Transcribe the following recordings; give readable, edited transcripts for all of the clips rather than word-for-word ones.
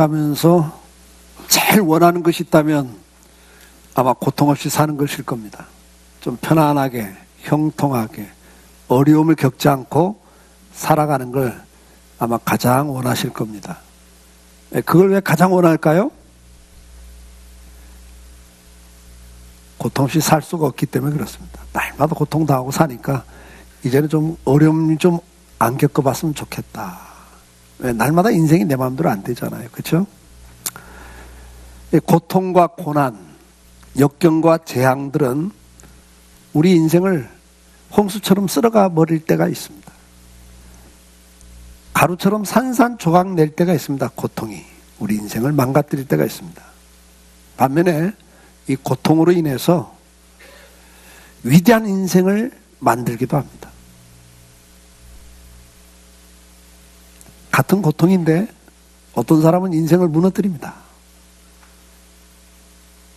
하면서 제일 원하는 것이 있다면 아마 고통 없이 사는 것일 겁니다. 좀 편안하게, 형통하게, 어려움을 겪지 않고 살아가는 걸 아마 가장 원하실 겁니다. 그걸 왜 가장 원할까요? 고통 없이 살 수가 없기 때문에 그렇습니다. 날마다 고통당하고 사니까 이제는 좀 어려움 좀 안 겪어봤으면 좋겠다. 왜? 날마다 인생이 내 마음대로 안 되잖아요. 그렇죠? 고통과 고난, 역경과 재앙들은 우리 인생을 홍수처럼 쓸어가 버릴 때가 있습니다. 가루처럼 산산조각 낼 때가 있습니다. 고통이 우리 인생을 망가뜨릴 때가 있습니다. 반면에 이 고통으로 인해서 위대한 인생을 만들기도 합니다. 같은 고통인데 어떤 사람은 인생을 무너뜨립니다.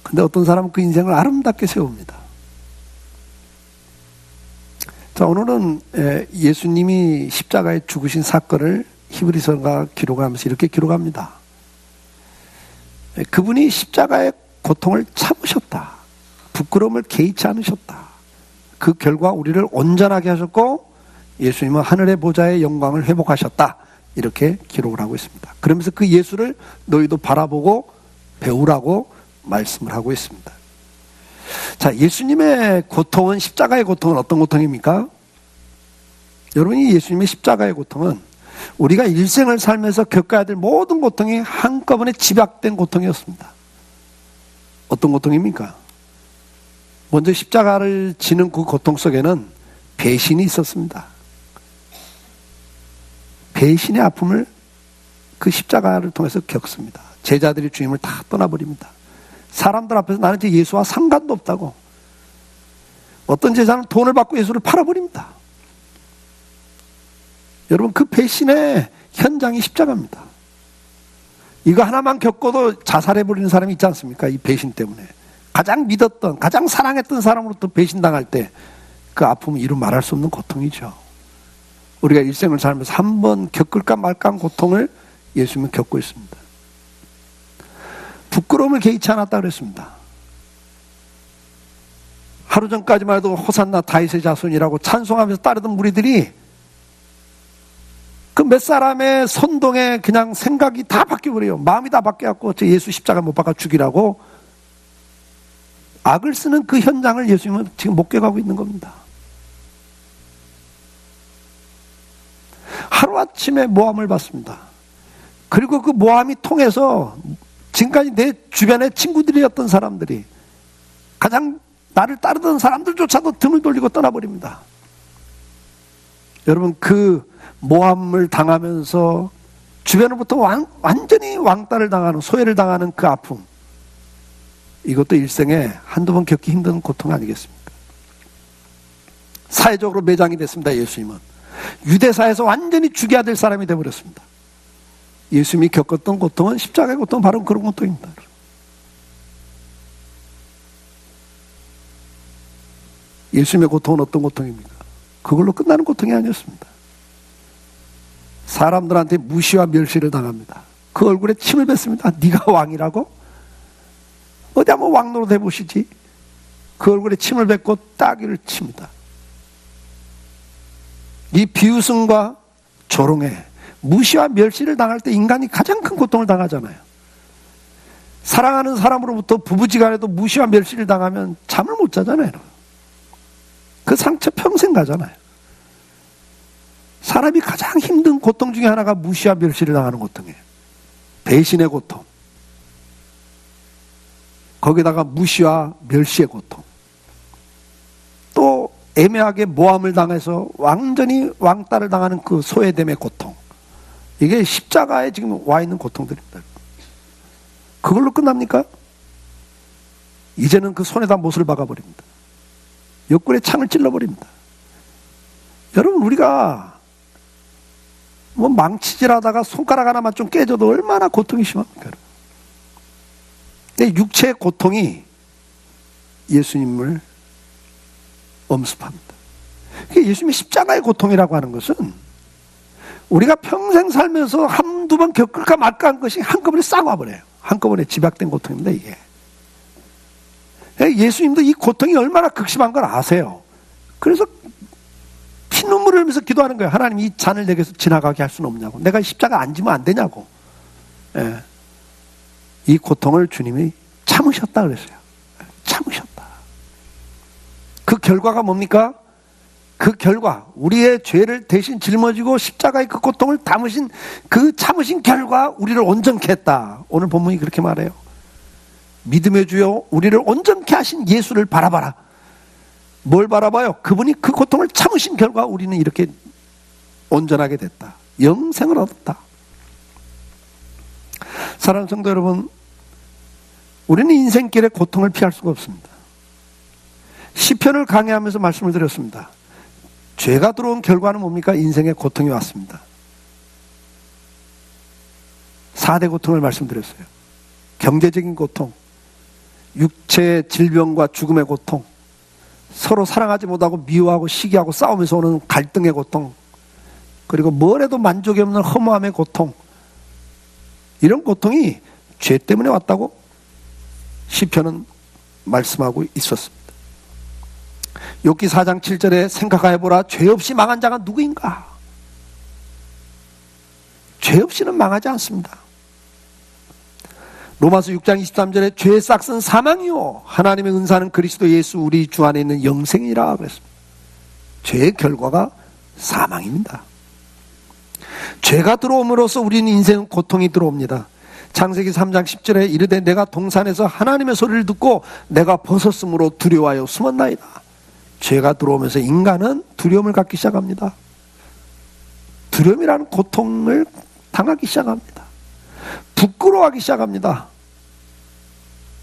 근데 어떤 사람은 그 인생을 아름답게 세웁니다. 자, 오늘은 예수님이 십자가에 죽으신 사건을 히브리서가 기록하면서 이렇게 기록합니다. 그분이 십자가의 고통을 참으셨다. 부끄러움을 개의치 않으셨다. 그 결과 우리를 온전하게 하셨고 예수님은 하늘의 보좌의 영광을 회복하셨다. 이렇게 기록을 하고 있습니다. 그러면서 그 예수를 너희도 바라보고 배우라고 말씀을 하고 있습니다. 자, 예수님의 고통은, 십자가의 고통은 어떤 고통입니까? 여러분이 예수님의 십자가의 고통은 우리가 일생을 살면서 겪어야 될 모든 고통이 한꺼번에 집약된 고통이었습니다. 어떤 고통입니까? 먼저 십자가를 지는 그 고통 속에는 배신이 있었습니다. 배신의 아픔을 그 십자가를 통해서 겪습니다. 제자들이 주님을 다 떠나버립니다. 사람들 앞에서 나는 이제 예수와 상관도 없다고. 어떤 제자는 돈을 받고 예수를 팔아버립니다. 여러분, 그 배신의 현장이 십자가입니다. 이거 하나만 겪어도 자살해버리는 사람이 있지 않습니까? 이 배신 때문에. 가장 믿었던, 가장 사랑했던 사람으로부터 배신당할 때 그 아픔은 이루 말할 수 없는 고통이죠. 우리가 일생을 살면서 한 번 겪을까 말까 한 고통을 예수님은 겪고 있습니다. 부끄러움을 개의치 않았다 그랬습니다. 하루 전까지만 해도 호산나 다윗의 자손이라고 찬송하면서 따르던 무리들이 그 몇 사람의 선동에 그냥 생각이 다 바뀌어버려요. 마음이 다 바뀌어갖고 저 예수 십자가 못 박아 죽이라고 악을 쓰는 그 현장을 예수님은 지금 목격하고 있는 겁니다. 하루아침에 모함을 받습니다. 그리고 그 모함이 통해서 지금까지 내 주변의 친구들이었던 사람들이, 가장 나를 따르던 사람들조차도 등을 돌리고 떠나버립니다. 여러분, 그 모함을 당하면서 주변으로부터 완전히 왕따를 당하는, 소외를 당하는 그 아픔, 이것도 일생에 한두 번 겪기 힘든 고통 아니겠습니까? 사회적으로 매장이 됐습니다. 예수님은 유대사에서 완전히 죽여야 될 사람이 되어버렸습니다. 예수님이 겪었던 고통은, 십자가의 고통은 바로 그런 고통입니다. 예수님의 고통은 어떤 고통입니까? 그걸로 끝나는 고통이 아니었습니다. 사람들한테 무시와 멸시를 당합니다. 그 얼굴에 침을 뱉습니다. 네가 왕이라고? 어디 한번 왕 노릇 해보시지. 그 얼굴에 침을 뱉고 따귀를 칩니다. 이 비웃음과 조롱에, 무시와 멸시를 당할 때 인간이 가장 큰 고통을 당하잖아요. 사랑하는 사람으로부터 부부지간에도 무시와 멸시를 당하면 잠을 못 자잖아요. 그 상처 평생 가잖아요. 사람이 가장 힘든 고통 중에 하나가 무시와 멸시를 당하는 고통이에요. 배신의 고통, 거기다가 무시와 멸시의 고통, 또 애매하게 모함을 당해서 완전히 왕따를 당하는 그 소외됨의 고통, 이게 십자가에 지금 와 있는 고통들입니다. 그걸로 끝납니까? 이제는 그 손에다 못을 박아버립니다. 옆구리에 창을 찔러버립니다. 여러분, 우리가 뭐 망치질하다가 손가락 하나만 좀 깨져도 얼마나 고통이 심합니까? 근데 육체의 고통이 예수님을 엄습합니다. 예수님의 십자가의 고통이라고 하는 것은 우리가 평생 살면서 한두 번 겪을까 말까 한 것이 한꺼번에 싹 와버려요. 한꺼번에 집약된 고통입니다, 이게. 예수님도 이 고통이 얼마나 극심한 걸 아세요. 그래서 피눈물을 흘리면서 기도하는 거예요. 하나님, 이 잔을 내게서 지나가게 할 수는 없냐고. 내가 십자가 안 지면 안 되냐고. 예. 이 고통을 주님이 참으셨다 그랬어요. 참으셨다. 그 결과가 뭡니까? 그 결과, 우리의 죄를 대신 짊어지고 십자가의 그 고통을 담으신 그 참으신 결과 우리를 온전케 했다. 오늘 본문이 그렇게 말해요. 믿음의 주여 우리를 온전케 하신 예수를 바라봐라. 뭘 바라봐요? 그분이 그 고통을 참으신 결과 우리는 이렇게 온전하게 됐다. 영생을 얻었다. 사랑하는 성도 여러분, 우리는 인생길에 고통을 피할 수가 없습니다. 시편을 강의하면서 말씀을 드렸습니다. 죄가 들어온 결과는 뭡니까? 인생에 고통이 왔습니다. 4대 고통을 말씀드렸어요. 경제적인 고통, 육체의 질병과 죽음의 고통, 서로 사랑하지 못하고 미워하고 시기하고 싸우면서 오는 갈등의 고통, 그리고 뭘 해도 만족이 없는 허무함의 고통, 이런 고통이 죄 때문에 왔다고 시편은 말씀하고 있었습니다. 욥기 4장 7절에 생각해보라. 죄 없이 망한 자가 누구인가? 죄 없이는 망하지 않습니다. 로마서 6장 23절에 죄의 싹은 사망이요 하나님의 은사는 그리스도 예수 우리 주 안에 있는 영생이라 그랬습니다. 죄의 결과가 사망입니다. 죄가 들어옴으로써 우리는 인생은 고통이 들어옵니다. 창세기 3장 10절에 이르되 내가 동산에서 하나님의 소리를 듣고 내가 벗었으므로 두려워하여 숨었나이다. 죄가 들어오면서 인간은 두려움을 갖기 시작합니다. 두려움이라는 고통을 당하기 시작합니다. 부끄러워하기 시작합니다.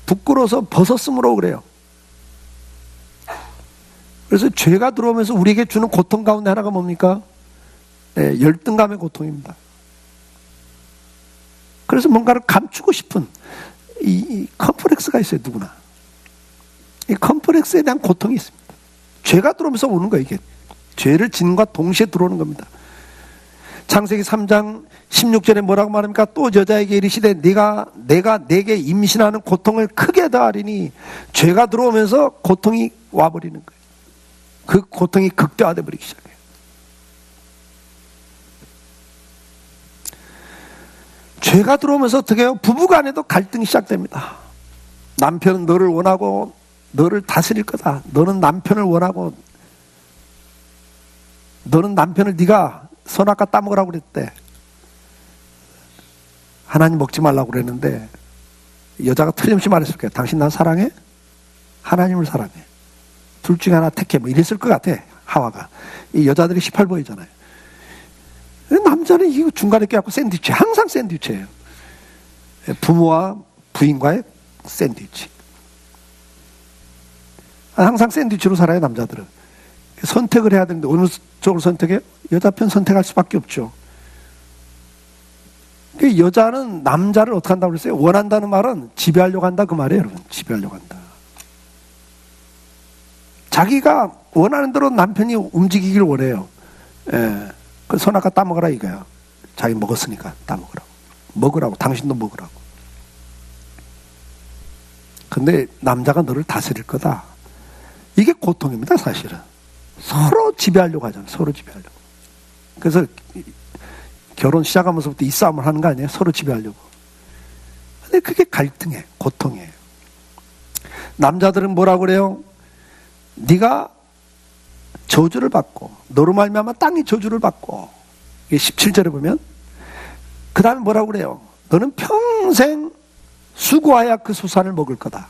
부끄러워서 벗었으므로 그래요. 그래서 죄가 들어오면서 우리에게 주는 고통 가운데 하나가 뭡니까? 열등감의 고통입니다. 그래서 뭔가를 감추고 싶은 이 컴플렉스가 있어요, 누구나. 이 컴플렉스에 대한 고통이 있습니다. 죄가 들어오면서 오는 거예요, 이게. 죄를 짓는과 동시에 들어오는 겁니다. 창세기 3장 16절에 뭐라고 말합니까? 또 여자에게 이르시되 내가 내게 임신하는 고통을 크게 더하리니 죄가 들어오면서 고통이 와버리는 거예요. 그 고통이 극대화돼 버리기 시작해요. 죄가 들어오면서 어떻게 해요? 부부간에도 갈등이 시작됩니다. 남편은 너를 원하고 너를 다스릴 거다. 너는 남편을 원하고 너는 남편을 네가 선악과 따먹으라고 그랬대. 하나님 먹지 말라고 그랬는데 여자가 틀림없이 말했을 거예요. 당신 난 사랑해? 하나님을 사랑해. 둘 중에 하나 택해. 뭐 이랬을 것 같아. 하와가. 이 여자들이 18보이잖아요. 남자는 이 중간에 껴갖고 샌드위치. 항상 샌드위치예요. 부모와 부인과의 샌드위치. 항상 샌드위치로 살아요, 남자들은. 선택을 해야 되는데 어느 쪽을 선택해요? 여자 편 선택할 수밖에 없죠. 여자는 남자를 어떻게 한다고 그랬어요? 원한다는 말은 지배하려고 한다 그 말이에요, 여러분. 지배하려고 한다. 자기가 원하는 대로 남편이 움직이길 원해요. 예. 그 선악과 따먹으라 이거야. 자기 먹었으니까 따먹으라고. 먹으라고. 당신도 먹으라고. 근데 남자가 너를 다스릴 거다. 이게 고통입니다, 사실은. 서로 지배하려고 하잖아요. 서로 지배하려고. 그래서 결혼 시작하면서부터 이 싸움을 하는 거 아니에요? 서로 지배하려고. 근데 그게 갈등이에요. 고통이에요. 남자들은 뭐라고 그래요? 네가 저주를 받고 너로 말미암아 땅이 저주를 받고, 이게 17절에 보면 그 다음에 뭐라고 그래요? 너는 평생 수고하여 그 수산을 먹을 거다.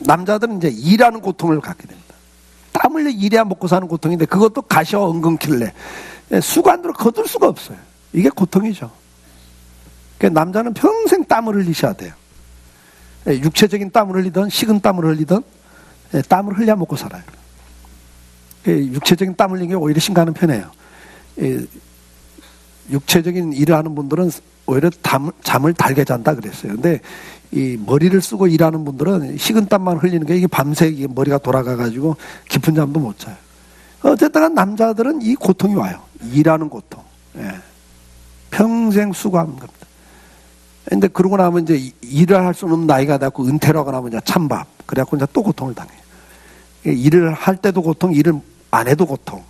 남자들은 이제 일하는 고통을 갖게 됩니다. 땀 흘려 일해야 먹고 사는 고통인데 그것도 가시와 은근킬래. 수관으로 거둘 수가 없어요. 이게 고통이죠. 그러니까 남자는 평생 땀을 흘리셔야 돼요. 육체적인 땀을 흘리든 식은 땀을 흘리든 땀을 흘려야 먹고 살아요. 육체적인 땀 흘리는 게 오히려 심각한 편이에요. 육체적인 일을 하는 분들은 오히려 잠을 달게 잔다 그랬어요. 근데 이 머리를 쓰고 일하는 분들은 식은 땀만 흘리는 게 이게 밤새 이게 머리가 돌아가가지고 깊은 잠도 못 자요. 어쨌든 남자들은 이 고통이 와요. 일하는 고통. 예. 평생 수고하는 겁니다. 근데 그러고 나면 이제 일을 할 수 없는 나이가 돼갖고 은퇴를 하고 나면 이제 찬밥. 그래갖고 이제 또 고통을 당해요. 일을 할 때도 고통, 일을 안 해도 고통.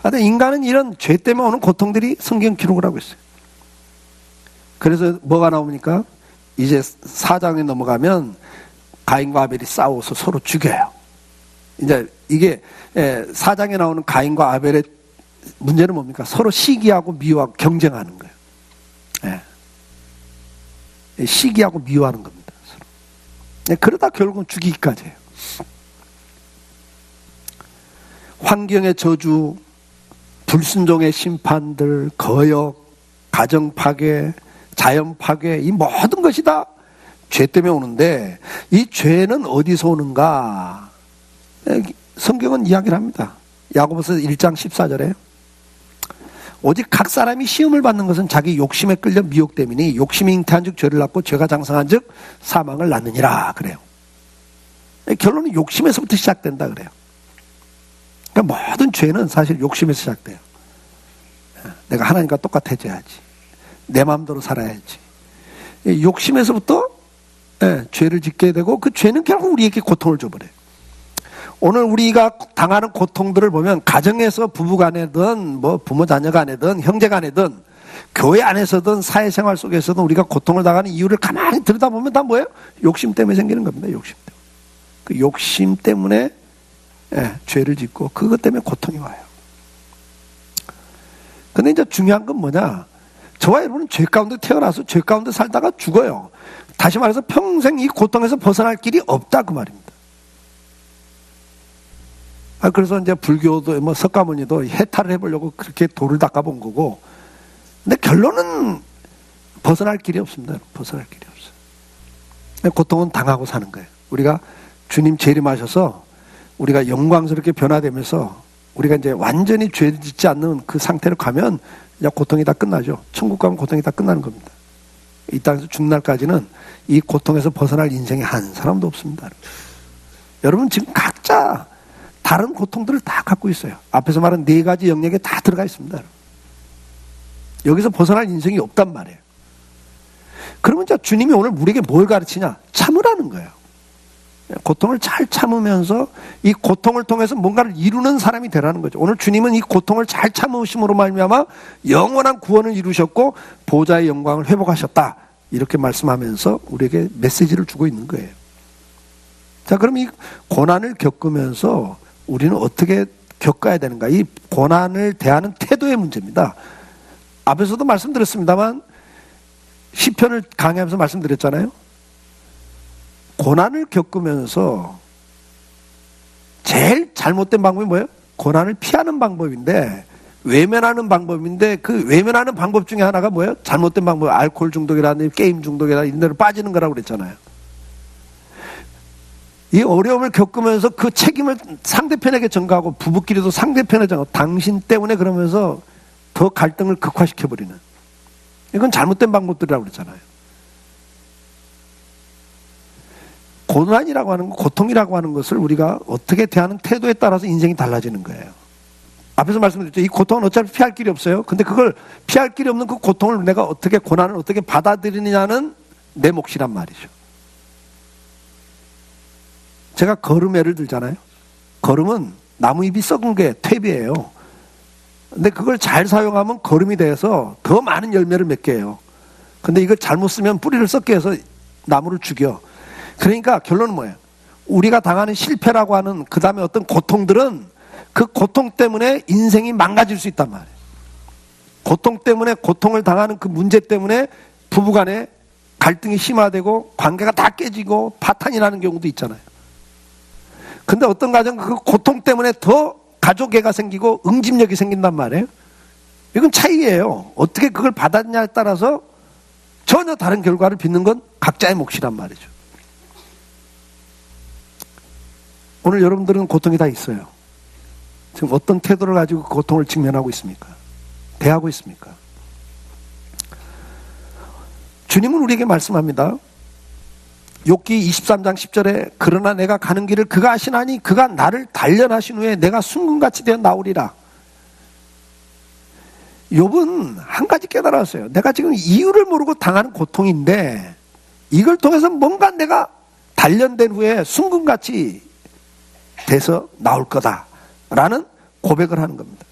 근데 인간은 이런 죄 때문에 오는 고통들이 성경 기록을 하고 있어요. 그래서 뭐가 나옵니까? 이제 4장에 넘어가면 가인과 아벨이 싸워서 서로 죽여요. 이제 이게 4장에 나오는 가인과 아벨의 문제는 뭡니까? 서로 시기하고 미워하고 경쟁하는 거예요. 시기하고 미워하는 겁니다. 서로. 그러다 결국은 죽이기까지 해요. 환경의 저주, 불순종의 심판들, 거역, 가정 파괴, 자연 파괴, 이 모든 것이 다 죄 때문에 오는데 이 죄는 어디서 오는가? 성경은 이야기를 합니다. 야고보서 1장 14절에 오직 각 사람이 시험을 받는 것은 자기 욕심에 끌려 미혹됨이니 욕심이 잉태한 즉 죄를 낳고 죄가 장성한 즉 사망을 낳느니라 그래요. 결론은 욕심에서부터 시작된다 그래요. 그러니까 모든 죄는 사실 욕심에서 시작돼요. 내가 하나님과 똑같아져야지. 내 마음대로 살아야지. 욕심에서부터 죄를 짓게 되고 그 죄는 결국 우리에게 고통을 줘버려요. 오늘 우리가 당하는 고통들을 보면 가정에서 부부간에든 뭐 부모 자녀간에든 형제간에든 교회 안에서든 사회생활 속에서든 우리가 고통을 당하는 이유를 가만히 들여다보면 다 뭐예요? 욕심 때문에 생기는 겁니다. 욕심 때문에. 그 욕심 때문에 죄를 짓고 그것 때문에 고통이 와요. 근데 이제 중요한 건 뭐냐? 저와 여러분은 죄 가운데 태어나서 죄 가운데 살다가 죽어요. 다시 말해서 평생 이 고통에서 벗어날 길이 없다 그 말입니다. 그래서 이제 불교도 뭐 석가모니도 해탈을 해보려고 그렇게 돌을 닦아본 거고, 근데 결론은 벗어날 길이 없습니다. 벗어날 길이 없어요. 고통은 당하고 사는 거예요. 우리가 주님 재림하셔서 우리가 영광스럽게 변화되면서 우리가 이제 완전히 죄 짓지 않는 그 상태로 가면 이제 고통이 다 끝나죠. 천국 가면 고통이 다 끝나는 겁니다. 이 땅에서 죽는 날까지는 이 고통에서 벗어날 인생이 한 사람도 없습니다. 여러분 지금 각자 다른 고통들을 다 갖고 있어요. 앞에서 말한 4가지 영역에 다 들어가 있습니다. 여기서 벗어날 인생이 없단 말이에요. 그러면 이제 주님이 오늘 우리에게 뭘 가르치냐? 참으라는 거예요. 고통을 잘 참으면서 이 고통을 통해서 뭔가를 이루는 사람이 되라는 거죠. 오늘 주님은 이 고통을 잘 참으심으로 말미암아 영원한 구원을 이루셨고 보좌의 영광을 회복하셨다. 이렇게 말씀하면서 우리에게 메시지를 주고 있는 거예요. 자, 그럼 이 고난을 겪으면서 우리는 어떻게 겪어야 되는가? 이 고난을 대하는 태도의 문제입니다. 앞에서도 말씀드렸습니다만 시편을 강의하면서 말씀드렸잖아요. 고난을 겪으면서 제일 잘못된 방법이 뭐예요? 고난을 피하는 방법인데, 외면하는 방법인데, 그 외면하는 방법 중에 하나가 뭐예요? 잘못된 방법, 알코올 중독이라든지 게임 중독이라든지 이런 데로 빠지는 거라고 그랬잖아요. 이 어려움을 겪으면서 그 책임을 상대편에게 전가하고 부부끼리도 상대편에 전가하고 당신 때문에 그러면서 더 갈등을 극화시켜버리는, 이건 잘못된 방법들이라고 그랬잖아요. 고난이라고 하는 것, 고통이라고 하는 것을 우리가 어떻게 대하는 태도에 따라서 인생이 달라지는 거예요. 앞에서 말씀드렸죠. 이 고통은 어차피 피할 길이 없어요. 근데 그걸 피할 길이 없는 그 고통을 내가 어떻게, 고난을 어떻게 받아들이느냐는 내 몫이란 말이죠. 제가 거름 예를 들잖아요. 거름은 나무잎이 썩은 게 퇴비예요. 근데 그걸 잘 사용하면 거름이 돼서 더 많은 열매를 맺게 해요. 근데 이걸 잘못 쓰면 뿌리를 썩게 해서 나무를 죽여. 그러니까 결론은 뭐예요? 우리가 당하는 실패라고 하는 그 다음에 어떤 고통들은 그 고통 때문에 인생이 망가질 수 있단 말이에요. 고통 때문에, 고통을 당하는 그 문제 때문에 부부간에 갈등이 심화되고 관계가 다 깨지고 파탄이 나는 경우도 있잖아요. 근데 어떤 가정은 그 고통 때문에 더 가족애가 생기고 응집력이 생긴단 말이에요. 이건 차이예요. 어떻게 그걸 받았냐에 따라서 전혀 다른 결과를 빚는 건 각자의 몫이란 말이죠. 오늘 여러분들은 고통이 다 있어요. 지금 어떤 태도를 가지고 그 고통을 직면하고 있습니까? 대하고 있습니까? 주님은 우리에게 말씀합니다. 욥기 23장 10절에 그러나 내가 가는 길을 그가 아시나니 그가 나를 단련하신 후에 내가 순금같이 되어 나오리라. 욥은 한 가지 깨달았어요. 내가 지금 이유를 모르고 당하는 고통인데 이걸 통해서 뭔가 내가 단련된 후에 순금같이 돼서 나올 거다라는 고백을 하는 겁니다.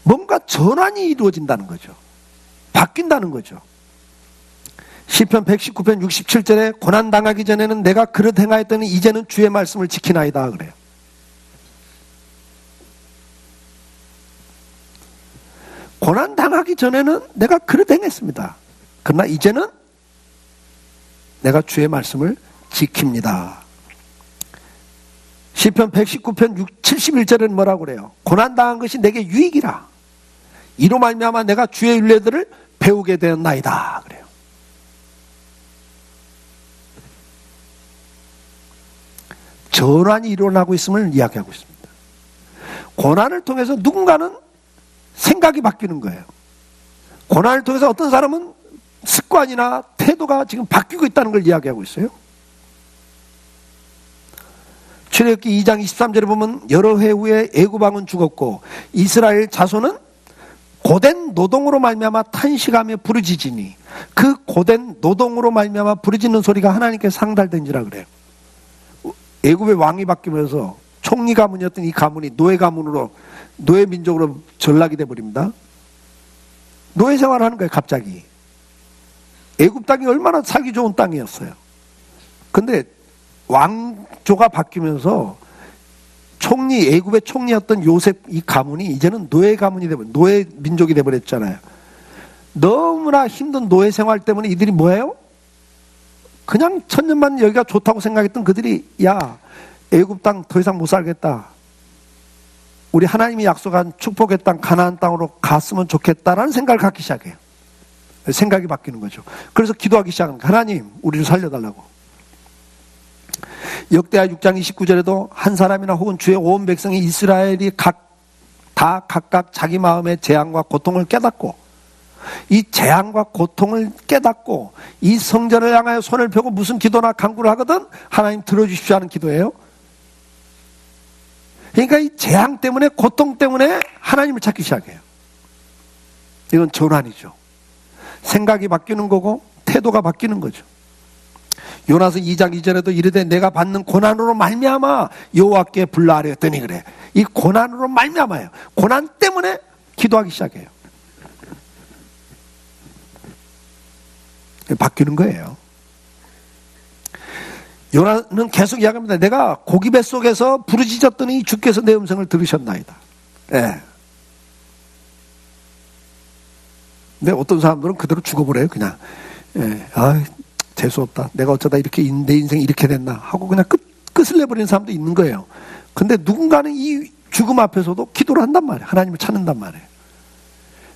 뭔가 전환이 이루어진다는 거죠. 바뀐다는 거죠. 시편 119편 67절에 고난당하기 전에는 내가 그릇 행하였더니 이제는 주의 말씀을 지키나이다 그래요. 고난당하기 전에는 내가 그릇 행했습니다. 그러나 이제는 내가 주의 말씀을 지킵니다. 시편 119편 71절에는 뭐라고 그래요? 고난당한 것이 내게 유익이라. 이로 말미암아 내가 주의 율례들을 배우게 되었나이다 그래요. 전환이 일어나고 있음을 이야기하고 있습니다. 고난을 통해서 누군가는 생각이 바뀌는 거예요. 고난을 통해서 어떤 사람은 습관이나 태도가 지금 바뀌고 있다는 걸 이야기하고 있어요. 출애굽기 2장 23절에 보면 여러 해 후에 애굽 왕은 죽었고 이스라엘 자손은 고된 노동으로 말미암아 탄식하며 부르짖으니 그 고된 노동으로 말미암아 부르짖는 소리가 하나님께 상달된지라 그래요. 애굽의 왕이 바뀌면서 총리 가문이었던 이 가문이 노예 가문으로 노예 민족으로 전락이 돼버립니다. 노예 생활을 하는 거예요. 갑자기. 애굽 땅이 얼마나 살기 좋은 땅이었어요. 근데 왕조가 바뀌면서 애굽의 총리였던 요셉 이 가문이 이제는 노예 가문이 돼버려, 노예 민족이 돼버렸잖아요. 너무나 힘든 노예 생활 때문에 이들이 뭐예요? 그냥 천년만 여기가 좋다고 생각했던 그들이 야 애굽 땅 더 이상 못 살겠다. 우리 하나님이 약속한 축복의 땅 가나안 땅으로 갔으면 좋겠다라는 생각을 갖기 시작해요. 생각이 바뀌는 거죠. 그래서 기도하기 시작합니다. 하나님 우리를 살려달라고. 역대하 6장 29절에도 한 사람이나 혹은 주의 온 백성이 이스라엘이 다 각각 자기 마음의 재앙과 고통을 깨닫고 이 재앙과 고통을 깨닫고 이 성전을 향하여 손을 펴고 무슨 기도나 간구를 하거든 하나님 들어주십시오 하는 기도예요. 그러니까 이 재앙 때문에 고통 때문에 하나님을 찾기 시작해요. 이건 전환이죠. 생각이 바뀌는 거고 태도가 바뀌는 거죠. 요나서 2장 2절에도 이르되 내가 받는 고난으로 말미암아 여호와께 불러하렸더니 그래. 이 고난으로 말미암아요. 고난 때문에 기도하기 시작해요. 바뀌는 거예요. 요나는 계속 이야기합니다. 내가 고기 뱃속에서 부르짖었더니 주께서 내 음성을 들으셨나이다. 예. 근데 어떤 사람들은 그대로 죽어버려요. 그냥 예. 아, 재수없다. 내가 어쩌다 이렇게 내 인생이 이렇게 됐나 하고 그냥 끝을 내버리는 사람도 있는 거예요. 근데 누군가는 이 죽음 앞에서도 기도를 한단 말이에요. 하나님을 찾는단 말이에요.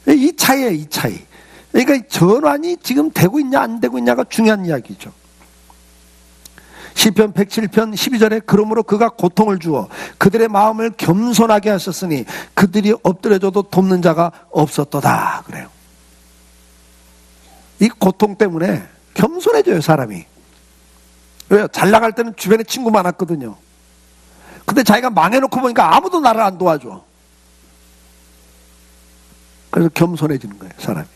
이 차이예요. 이 차이. 그러니까 전환이 지금 되고 있냐 안 되고 있냐가 중요한 이야기죠. 시편 107편 12절에 그러므로 그가 고통을 주어 그들의 마음을 겸손하게 하셨으니 그들이 엎드려져도 돕는 자가 없었도다 그래요. 이 고통 때문에 겸손해져요 사람이. 왜요? 잘 나갈 때는 주변에 친구 많았거든요. 근데 자기가 망해놓고 보니까 아무도 나를 안 도와줘. 그래서 겸손해지는 거예요 사람이.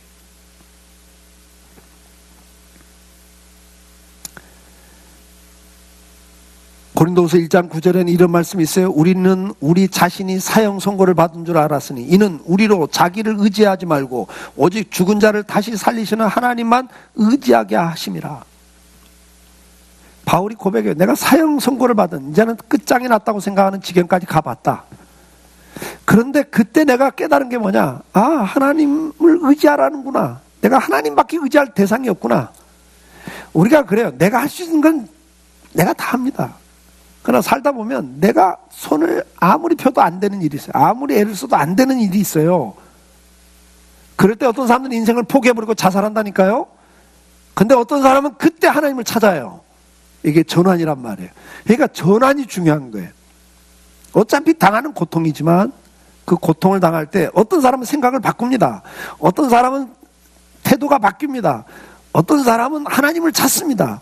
고린도후서 1장 9절에는 이런 말씀이 있어요. 우리는 우리 자신이 사형 선고를 받은 줄 알았으니 이는 우리로 자기를 의지하지 말고 오직 죽은 자를 다시 살리시는 하나님만 의지하게 하심이라. 바울이 고백해요. 내가 사형 선고를 받은 이제는 끝장이 났다고 생각하는 지경까지 가봤다. 그런데 그때 내가 깨달은 게 뭐냐. 아, 하나님을 의지하라는구나. 내가 하나님밖에 의지할 대상이 없구나. 우리가 그래요. 내가 할 수 있는 건 내가 다 합니다. 그러나 살다 보면 내가 손을 아무리 펴도 안 되는 일이 있어요. 아무리 애를 써도 안 되는 일이 있어요. 그럴 때 어떤 사람들은 인생을 포기해버리고 자살한다니까요. 근데 어떤 사람은 그때 하나님을 찾아요. 이게 전환이란 말이에요. 그러니까 전환이 중요한 거예요. 어차피 당하는 고통이지만 그 고통을 당할 때 어떤 사람은 생각을 바꿉니다. 어떤 사람은 태도가 바뀝니다. 어떤 사람은 하나님을 찾습니다.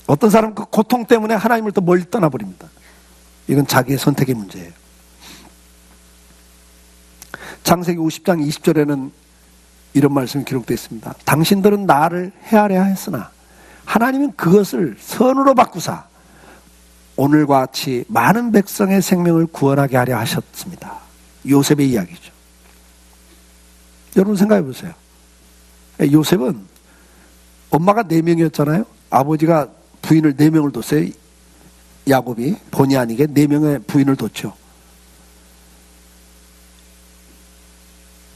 어떤 사람은 그 고통 때문에 하나님을 더 멀리 떠나버립니다. 이건 자기의 선택의 문제예요. 창세기 50장 20절에는 이런 말씀이 기록되어 있습니다. 당신들은 나를 헤아려 하였으나 하나님은 그것을 선으로 바꾸사 오늘과 같이 많은 백성의 생명을 구원하게 하려 하셨습니다. 요셉의 이야기죠. 여러분 생각해 보세요. 요셉은 엄마가 4명이었잖아요. 아버지가 부인을 4명을 뒀어요. 야곱이 본의 아니게 4명의 부인을 뒀죠.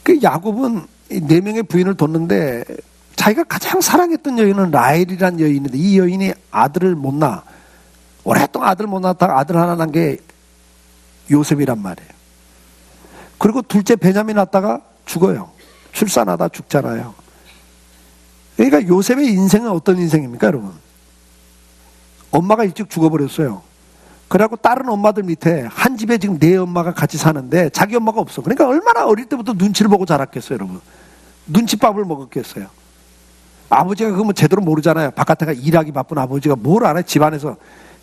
그 야곱은 4명의 부인을 뒀는데 자기가 가장 사랑했던 여인은 라헬이라는 여인인데 이 여인이 아들을 못 낳아. 오랫동안 아들 못 낳다가 아들 하나 낳은 게 요셉이란 말이에요. 그리고 둘째 베냐민 낳다가 죽어요. 출산하다 죽잖아요. 그러니까 요셉의 인생은 어떤 인생입니까, 여러분? 엄마가 일찍 죽어버렸어요. 그래갖고 다른 엄마들 밑에 한 집에 지금 4 엄마가 같이 사는데 자기 엄마가 없어. 그러니까 얼마나 어릴 때부터 눈치를 보고 자랐겠어요, 여러분. 눈치밥을 먹었겠어요. 아버지가 그거 뭐 제대로 모르잖아요. 바깥에가 일하기 바쁜 아버지가 뭘 알아요, 집안에서.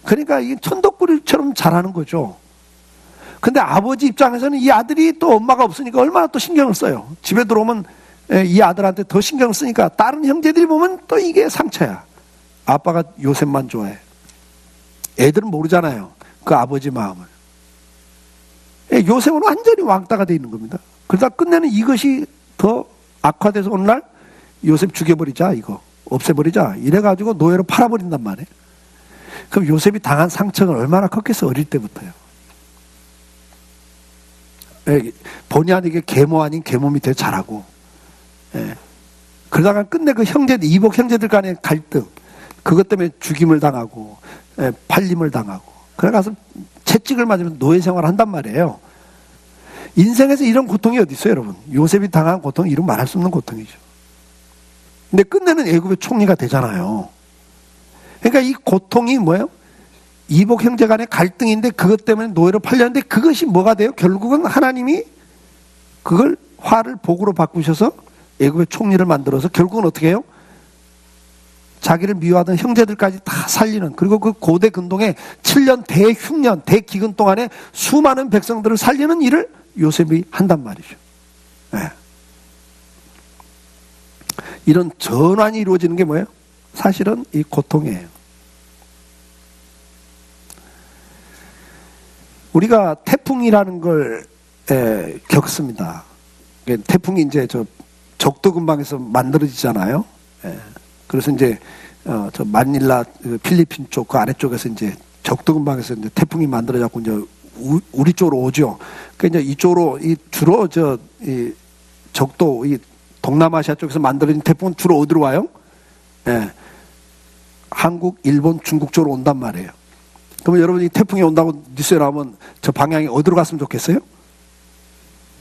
그러니까 이게 천덕꾸리처럼 자라는 거죠. 근데 아버지 입장에서는 이 아들이 또 엄마가 없으니까 얼마나 또 신경을 써요. 집에 들어오면 이 아들한테 더 신경을 쓰니까 다른 형제들이 보면 또 이게 상처야. 아빠가 요셉만 좋아해. 애들은 모르잖아요. 그 아버지 마음을. 요셉은 완전히 왕따가 돼 있는 겁니다. 그러다 끝내는 이것이 더 악화돼서 오늘날 요셉 죽여버리자, 이거 없애버리자 이래가지고 노예로 팔아버린단 말이에요. 그럼 요셉이 당한 상처가 얼마나 컸겠어, 어릴 때부터요. 본의 아니게 계모 아닌 계모 밑에 자라고. 그러다가 끝내 그 형제들, 이복 형제들 간의 갈등, 그것 때문에 죽임을 당하고 팔림을 당하고 그래 가서 채찍을 맞으면 노예 생활을 한단 말이에요. 인생에서 이런 고통이 어디 있어요, 여러분? 요셉이 당한 고통은 이루 말할 수 없는 고통이죠. 근데 끝내는 애굽의 총리가 되잖아요. 그러니까 이 고통이 뭐예요? 이복 형제 간의 갈등인데 그것 때문에 노예로 팔렸는데 그것이 뭐가 돼요? 결국은 하나님이 그걸 화를 복으로 바꾸셔서 애굽의 총리를 만들어서 결국은 어떻게 해요? 자기를 미워하던 형제들까지 다 살리는, 그리고 그 고대 근동에 7년 대흉년 대기근 동안에 수많은 백성들을 살리는 일을 요셉이 한단 말이죠. 네. 이런 전환이 이루어지는 게 뭐예요? 사실은 이 고통이에요. 우리가 태풍이라는 걸 겪습니다. 태풍이 이제 저 적도 근방에서 만들어지잖아요. 그래서 이제 저 마닐라 필리핀 쪽 그 아래쪽에서 이제 적도 근방에서 이제 태풍이 만들어졌고 이제 우리 쪽으로 오죠. 그러니까 이제 이쪽으로 주로 이 적도 이 동남아시아 쪽에서 만들어진 태풍은 주로 어디로 와요? 한국, 일본, 중국 쪽으로 온단 말이에요. 그러면 여러분이 태풍이 온다고 뉴스에 나오면 저 방향이 어디로 갔으면 좋겠어요?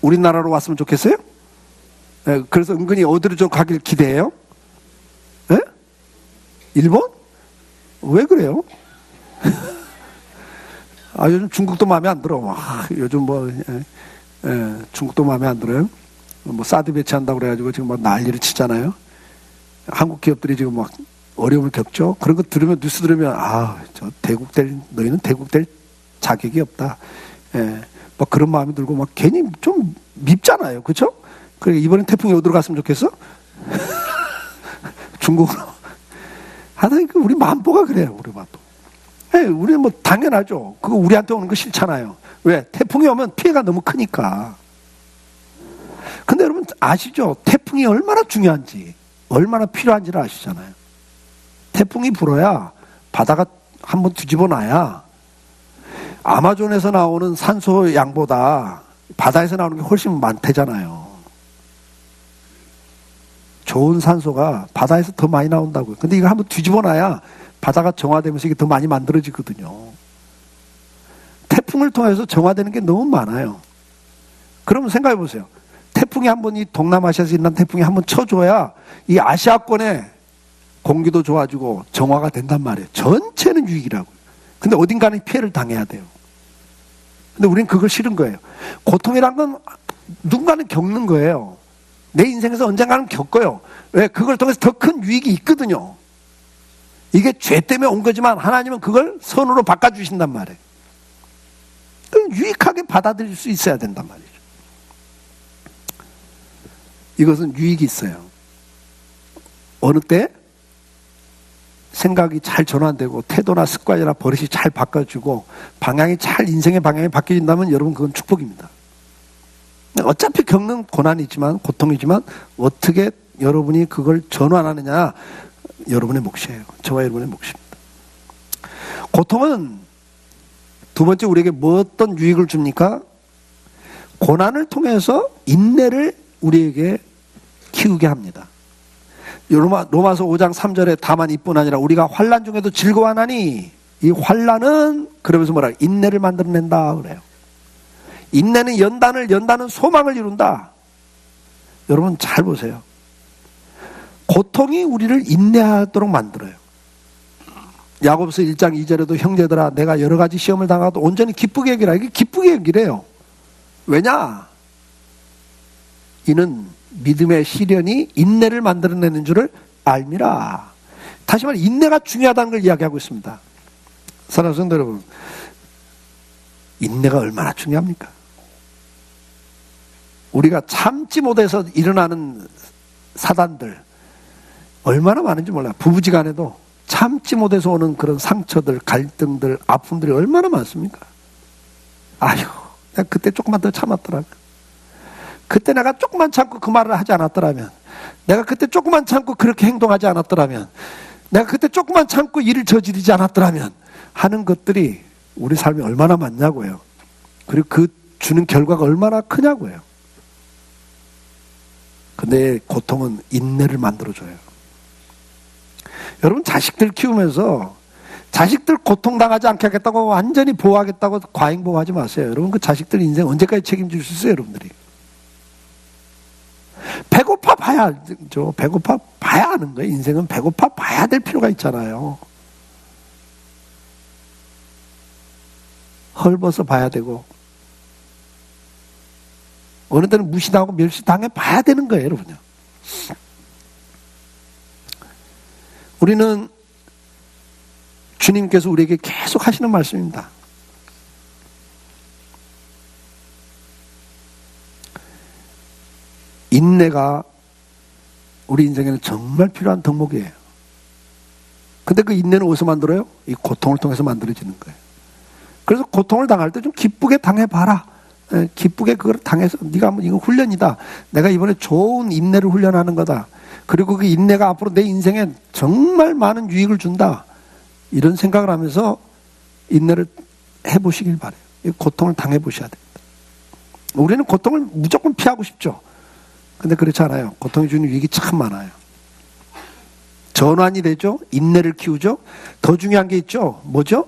우리나라로 왔으면 좋겠어요? 그래서 은근히 어디로 좀 가길 기대해요? 일본? 왜 그래요? 요즘 중국도 마음에 안 들어. 요즘 중국도 마음에 안 들어요. 사드 배치한다고 그래가지고 지금 막 난리를 치잖아요. 한국 기업들이 지금 막 어려움을 겪죠. 그런 거 들으면, 뉴스 들으면, 너희는 대국될 자격이 없다. 막 그런 마음이 들고 막 괜히 좀 밉잖아요. 그쵸? 그래, 이번엔 태풍이 어디로 갔으면 좋겠어? 중국으로. 하여튼 우리 만보가 그래요, 우리 만보. 우리는 뭐 당연하죠. 그거 우리한테 오는 거 싫잖아요. 왜? 태풍이 오면 피해가 너무 크니까. 근데 여러분 아시죠? 태풍이 얼마나 중요한지, 얼마나 필요한지를 아시잖아요. 태풍이 불어야 바다가 한번 뒤집어 놔야 아마존에서 나오는 산소 양보다 바다에서 나오는 게 훨씬 많대잖아요. 좋은 산소가 바다에서 더 많이 나온다고요. 근데 이거 한번 뒤집어 놔야 바다가 정화되면서 이게 더 많이 만들어지거든요. 태풍을 통해서 정화되는 게 너무 많아요. 그러면 생각해 보세요. 태풍이 한번 이 동남아시아에서 일어난 태풍이 한번 쳐줘야 이 아시아권에 공기도 좋아지고 정화가 된단 말이에요. 전체는 유익이라고요. 근데 어딘가는 피해를 당해야 돼요. 근데 우리는 그걸 싫은 거예요. 고통이란 건 누군가는 겪는 거예요. 내 인생에서 언젠가는 겪어요. 왜? 그걸 통해서 더 큰 유익이 있거든요. 이게 죄 때문에 온 거지만 하나님은 그걸 선으로 바꿔주신단 말이에요. 그럼 유익하게 받아들일 수 있어야 된단 말이죠. 이것은 유익이 있어요. 어느 때 생각이 잘 전환되고 태도나 습관이나 버릇이 잘 바꿔주고 인생의 방향이 바뀌어진다면 여러분 그건 축복입니다. 어차피 겪는 고난이지만 고통이지만 어떻게 여러분이 그걸 전환하느냐 여러분의 몫이에요. 저와 여러분의 몫입니다. 고통은 두 번째 우리에게 뭐 어떤 유익을 줍니까? 고난을 통해서 인내를 우리에게 키우게 합니다. 로마서 5장 3절에 다만 이뿐 아니라 우리가 환난 중에도 즐거워하나니 이 환난은 그러면서 뭐라 인내를 만들어낸다 그래요. 인내는 연단은 소망을 이룬다. 여러분 잘 보세요. 고통이 우리를 인내하도록 만들어요. 야고보서 1장 2절에도 형제들아 내가 여러 가지 시험을 당하도 온전히 기쁘게 여기라. 이게 기쁘게 여기래요. 왜냐? 이는 믿음의 시련이 인내를 만들어내는 줄을 알미라. 다시 말해 인내가 중요하다는 걸 이야기하고 있습니다. 사랑하는 성도 여러분, 인내가 얼마나 중요합니까? 우리가 참지 못해서 일어나는 사단들 얼마나 많은지 몰라요. 부부지간에도 참지 못해서 오는 그런 상처들, 갈등들, 아픔들이 얼마나 많습니까? 아휴, 내가 그때 조금만 더 참았더라면, 그때 내가 조금만 참고 그 말을 하지 않았더라면, 내가 그때 조금만 참고 그렇게 행동하지 않았더라면, 내가 그때 조금만 참고 일을 저지르지 않았더라면 하는 것들이 우리 삶에 얼마나 많냐고요. 그리고 그 주는 결과가 얼마나 크냐고요. 근데 고통은 인내를 만들어줘요. 여러분 자식들 키우면서 자식들 고통당하지 않게 하겠다고 완전히 보호하겠다고 과잉보호하지 마세요. 여러분 그 자식들 인생 언제까지 책임질 수 있어요, 여러분들이? 배고파 봐야죠. 배고파 봐야 하는 거예요. 인생은 배고파 봐야 될 필요가 있잖아요. 헐벗어 봐야 되고 어느 때는 무시당하고 멸시당해 봐야 되는 거예요, 여러분요. 우리는 주님께서 우리에게 계속 하시는 말씀입니다. 인내가 우리 인생에는 정말 필요한 덕목이에요. 근데 그 인내는 어디서 만들어요? 이 고통을 통해서 만들어지는 거예요. 그래서 고통을 당할 때 좀 기쁘게 당해봐라. 기쁘게 그걸 당해서 네가 한번 이거 훈련이다. 내가 이번에 좋은 인내를 훈련하는 거다. 그리고 그 인내가 앞으로 내 인생에 정말 많은 유익을 준다. 이런 생각을 하면서 인내를 해보시길 바라요. 고통을 당해보셔야 됩니다. 우리는 고통을 무조건 피하고 싶죠. 근데 그렇지 않아요. 고통이 주는 유익이 참 많아요. 전환이 되죠. 인내를 키우죠. 더 중요한 게 있죠. 뭐죠?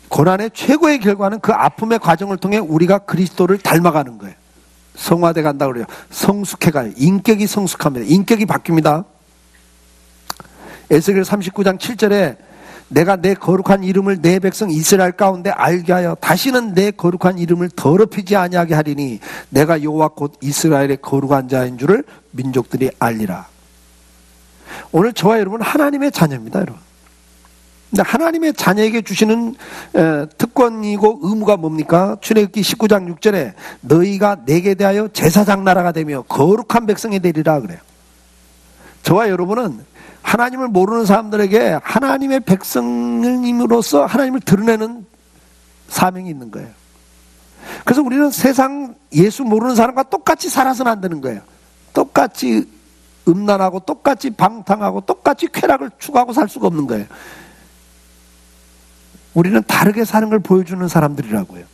고난의 최고의 결과는 그 아픔의 과정을 통해 우리가 그리스도를 닮아가는 거예요. 성화돼 간다고 그래요. 성숙해가요. 인격이 성숙합니다. 인격이 바뀝니다. 에스겔 39장 7절에 내가 내 거룩한 이름을 내 백성 이스라엘 가운데 알게 하여 다시는 내 거룩한 이름을 더럽히지 아니하게 하리니 내가 여호와 곧 이스라엘의 거룩한 자인 줄을 민족들이 알리라. 오늘 저와 여러분 하나님의 자녀입니다, 여러분. 근데 하나님의 자녀에게 주시는 특권이고 의무가 뭡니까? 출애굽기 19장 6절에 너희가 내게 대하여 제사장 나라가 되며 거룩한 백성이 되리라 그래요. 저와 여러분은 하나님을 모르는 사람들에게 하나님의 백성임으로써 하나님을 드러내는 사명이 있는 거예요. 그래서 우리는 세상 예수 모르는 사람과 똑같이 살아서는 안 되는 거예요. 똑같이 음란하고 똑같이 방탕하고 똑같이 쾌락을 추구하고 살 수가 없는 거예요. 우리는 다르게 사는 걸 보여주는 사람들이라고요.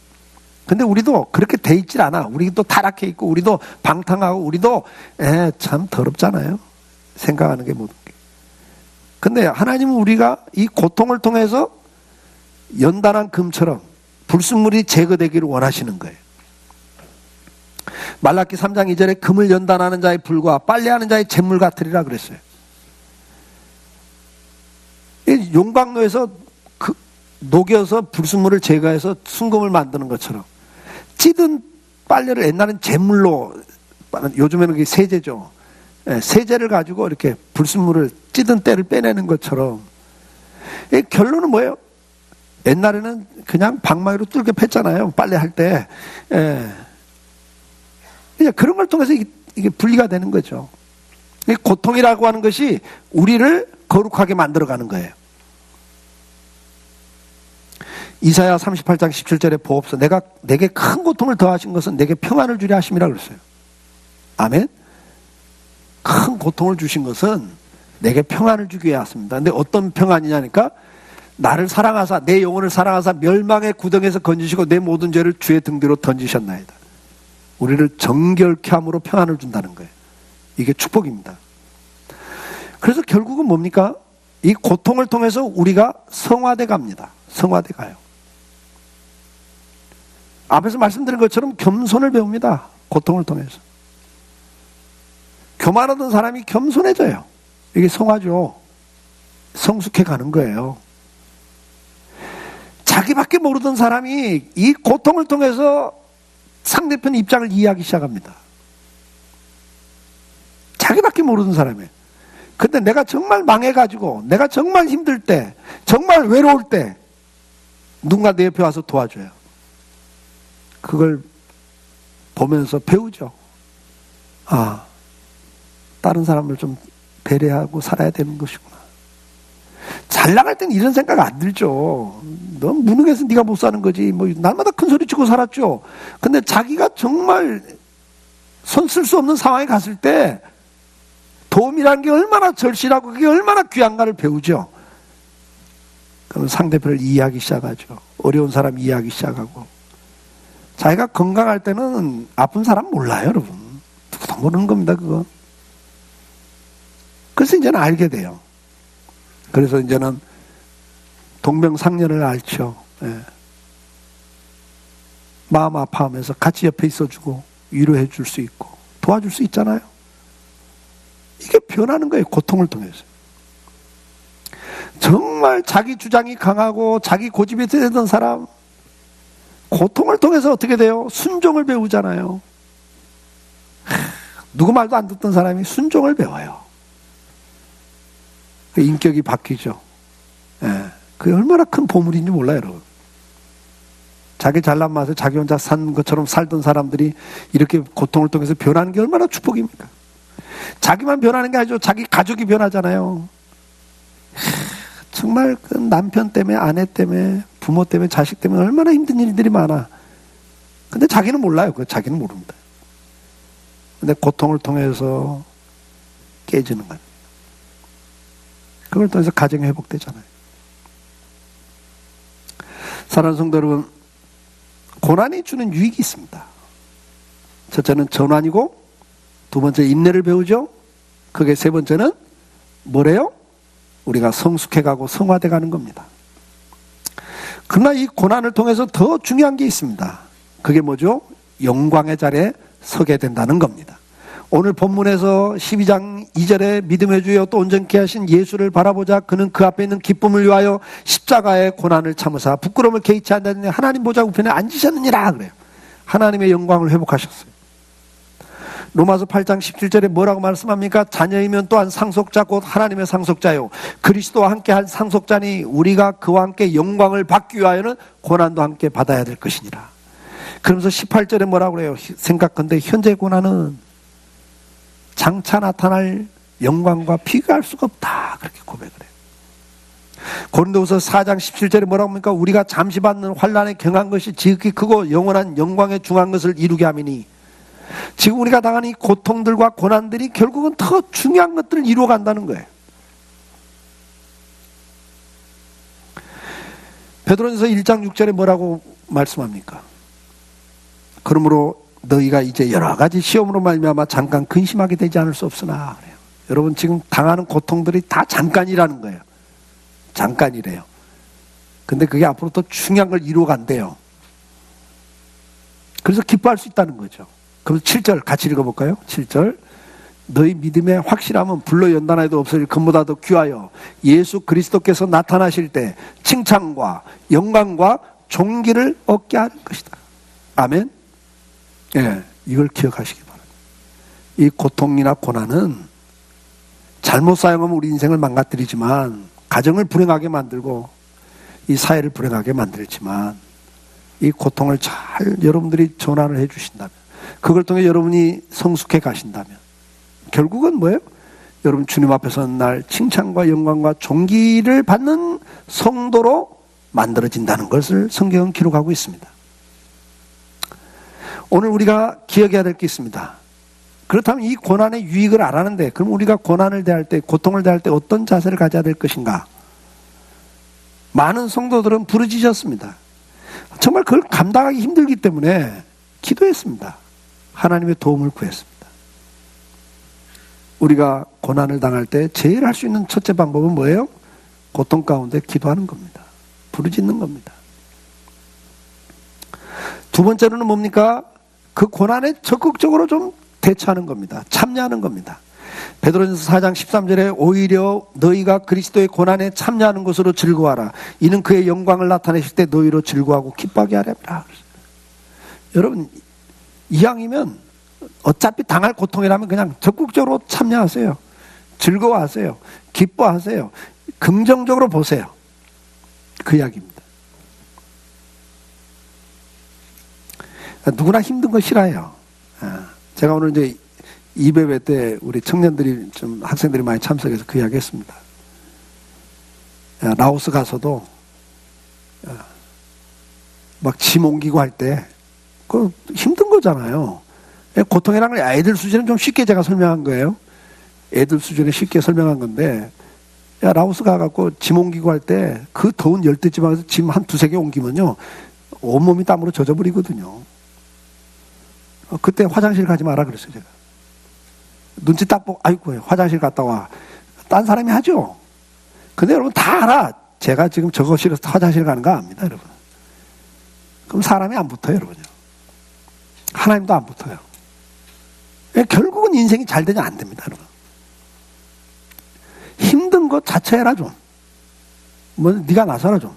근데 우리도 그렇게 돼 있질 않아. 우리도 타락해 있고 우리도 방탕하고 우리도 참 더럽잖아요. 생각하는 게 모든 게. 근데 하나님은 우리가 이 고통을 통해서 연단한 금처럼 불순물이 제거되기를 원하시는 거예요. 말라기 3장 2절에 금을 연단하는 자의 불과 빨래하는 자의 잿물 같으리라 그랬어요. 용광로에서 녹여서 불순물을 제거해서 순금을 만드는 것처럼 찌든 빨래를 옛날엔 잿물로, 요즘에는 그게 세제죠. 세제를 가지고 이렇게 불순물을 찌든 때를 빼내는 것처럼. 결론은 뭐예요? 옛날에는 그냥 방망이로 뚫게 팼잖아요. 빨래할 때. 그냥 그런 걸 통해서 이게 분리가 되는 거죠. 이 고통이라고 하는 것이 우리를 거룩하게 만들어가는 거예요. 이사야 38장 17절에 보옵소. 내게 큰 고통을 더하신 것은 내게 평안을 주려 하심이라 그랬어요. 아멘. 큰 고통을 주신 것은 내게 평안을 주기 위해 왔습니다. 근데 어떤 평안이냐니까, 나를 사랑하사 내 영혼을 사랑하사 멸망의 구덩이에서 건지시고 내 모든 죄를 주의 등 뒤로 던지셨나이다. 우리를 정결케 함으로 평안을 준다는 거예요. 이게 축복입니다. 그래서 결국은 뭡니까? 이 고통을 통해서 우리가 성화돼 갑니다. 성화돼 가요. 앞에서 말씀드린 것처럼 겸손을 배웁니다. 고통을 통해서. 교만하던 사람이 겸손해져요. 이게 성화죠. 성숙해 가는 거예요. 자기밖에 모르던 사람이 이 고통을 통해서 상대편 입장을 이해하기 시작합니다. 자기밖에 모르던 사람이에요. 근데 내가 정말 망해가지고, 내가 정말 힘들 때, 정말 외로울 때 누군가 내 옆에 와서 도와줘요. 그걸 보면서 배우죠. 아, 다른 사람을 좀 배려하고 살아야 되는 것이구나. 잘 나갈 땐 이런 생각 안 들죠. 넌 무능해서 네가 못 사는 거지. 뭐 날마다 큰 소리 치고 살았죠. 근데 자기가 정말 손 쓸 수 없는 상황에 갔을 때 도움이라는 게 얼마나 절실하고 그게 얼마나 귀한가를 배우죠. 그럼 상대편을 이해하기 시작하죠. 어려운 사람 이해하기 시작하고. 자기가 건강할 때는 아픈 사람 몰라요, 여러분. 누구도 모르는 겁니다, 그거. 그래서 이제는 알게 돼요. 그래서 이제는 동병상련을 앓죠. 예. 마음 아파하면서 같이 옆에 있어주고 위로해 줄 수 있고 도와줄 수 있잖아요. 이게 변하는 거예요. 고통을 통해서. 정말 자기 주장이 강하고 자기 고집이 세던 사람, 고통을 통해서 어떻게 돼요? 순종을 배우잖아요. 누구 말도 안 듣던 사람이 순종을 배워요. 인격이 바뀌죠. 예. 그게 얼마나 큰 보물인지 몰라요, 여러분. 자기 잘난 맛에 자기 혼자 산 것처럼 살던 사람들이 이렇게 고통을 통해서 변하는 게 얼마나 축복입니까? 자기만 변하는 게 아니죠. 자기 가족이 변하잖아요. 정말 그 남편 때문에, 아내 때문에, 부모 때문에, 자식 때문에 얼마나 힘든 일들이 많아. 근데 자기는 몰라요. 그 자기는 모릅니다. 근데 고통을 통해서 깨지는 거예요. 그걸 통해서 가정이 회복되잖아요. 사랑하는 성도 여러분, 고난이 주는 유익이 있습니다. 첫째는 전환이고, 두 번째 인내를 배우죠. 그게 세 번째는 뭐래요? 우리가 성숙해가고 성화돼가는 겁니다. 그러나 이 고난을 통해서 더 중요한 게 있습니다. 그게 뭐죠? 영광의 자리에 서게 된다는 겁니다. 오늘 본문에서 12장 2절에 믿음의 주여 또 온전케 하신 예수를 바라보자. 그는 그 앞에 있는 기쁨을 위하여 십자가의 고난을 참으사 부끄러움을 개의치 않다니 하나님 보좌 우편에 앉으셨느니라 그래요. 하나님의 영광을 회복하셨어요. 로마서 8장 17절에 뭐라고 말씀합니까? 자녀이면 또한 상속자 곧 하나님의 상속자요 그리스도와 함께 한 상속자니 우리가 그와 함께 영광을 받기 위하여는 고난도 함께 받아야 될 것이니라. 그러면서 18절에 뭐라고 그래요? 생각컨대 현재 고난은 장차 나타날 영광과 비교할 수가 없다. 그렇게 고백을 해요. 고린도후서 4장 17절에 뭐라고 합니까? 우리가 잠시 받는 환난에 경한 것이 지극히 크고 영원한 영광에 중한 것을 이루게 함이니, 지금 우리가 당하는 이 고통들과 고난들이 결국은 더 중요한 것들을 이루어간다는 거예요. 베드로전서 1장 6절에 뭐라고 말씀합니까? 그러므로 너희가 이제 여러 가지 시험으로 말미암아 잠깐 근심하게 되지 않을 수 없으나 그래요. 여러분 지금 당하는 고통들이 다 잠깐이라는 거예요. 잠깐이래요. 근데 그게 앞으로 더 중요한 걸 이루어간대요. 그래서 기뻐할 수 있다는 거죠. 그럼 7절 같이 읽어볼까요? 7절 너희 믿음의 확실함은 불로 연단해도 없을 금보다 더 귀하여 예수 그리스도께서 나타나실 때 칭찬과 영광과 존귀를 얻게 하는 것이다. 아멘. 예, 이걸 기억하시기 바랍니다. 이 고통이나 고난은 잘못 사용하면 우리 인생을 망가뜨리지만, 가정을 불행하게 만들고 이 사회를 불행하게 만들지만, 이 고통을 잘 여러분들이 전환을 해 주신다면, 그걸 통해 여러분이 성숙해 가신다면 결국은 뭐예요? 여러분 주님 앞에 서는 날 칭찬과 영광과 존귀를 받는 성도로 만들어진다는 것을 성경은 기록하고 있습니다. 오늘 우리가 기억해야 될 게 있습니다. 그렇다면 이 고난의 유익을 알았는데 그럼 우리가 고난을 대할 때, 고통을 대할 때 어떤 자세를 가져야 될 것인가? 많은 성도들은 부르짖었습니다. 정말 그걸 감당하기 힘들기 때문에 기도했습니다. 하나님의 도움을 구했습니다. 우리가 고난을 당할 때 제일 할 수 있는 첫째 방법은 뭐예요? 고통 가운데 기도하는 겁니다. 부르짖는 겁니다. 두 번째로는 뭡니까? 그 고난에 적극적으로 좀 대처하는 겁니다. 참여하는 겁니다. 베드로전서 4장 13절에 오히려 너희가 그리스도의 고난에 참여하는 것으로 즐거워하라. 이는 그의 영광을 나타내실 때 너희로 즐거워하고 기뻐하게 하렵니다. 여러분 이왕이면 어차피 당할 고통이라면 그냥 적극적으로 참여하세요. 즐거워하세요. 기뻐하세요. 긍정적으로 보세요. 그 이야기입니다. 누구나 힘든 거 싫어해요. 제가 오늘 이제 2배회 때 우리 청년들이 좀 학생들이 많이 참석해서 그 이야기 했습니다. 라오스 가서도 막 짐 옮기고 할 때 그 힘든 거잖아요. 고통이라는 걸 애들 수준은 좀 쉽게 제가 설명한 거예요. 애들 수준에 쉽게 설명한 건데 라오스 가갖고 짐 옮기고 할 때 그 더운 열대지방에서 짐 한 두세 개 옮기면요 온몸이 땀으로 젖어버리거든요. 그때 화장실 가지 마라 그랬어요. 제가 눈치 딱 보고 아이고 화장실 갔다 와. 딴 사람이 하죠. 근데 여러분 다 알아. 제가 지금 저거 싫어서 화장실 가는 거 압니다. 여러분. 그럼 사람이 안 붙어요. 여러분요. 하나님도 안 붙어요. 결국은 인생이 잘 되냐 안 됩니다. 여러분. 힘든 거 자처해라 좀. 뭐 네가 나서라 좀.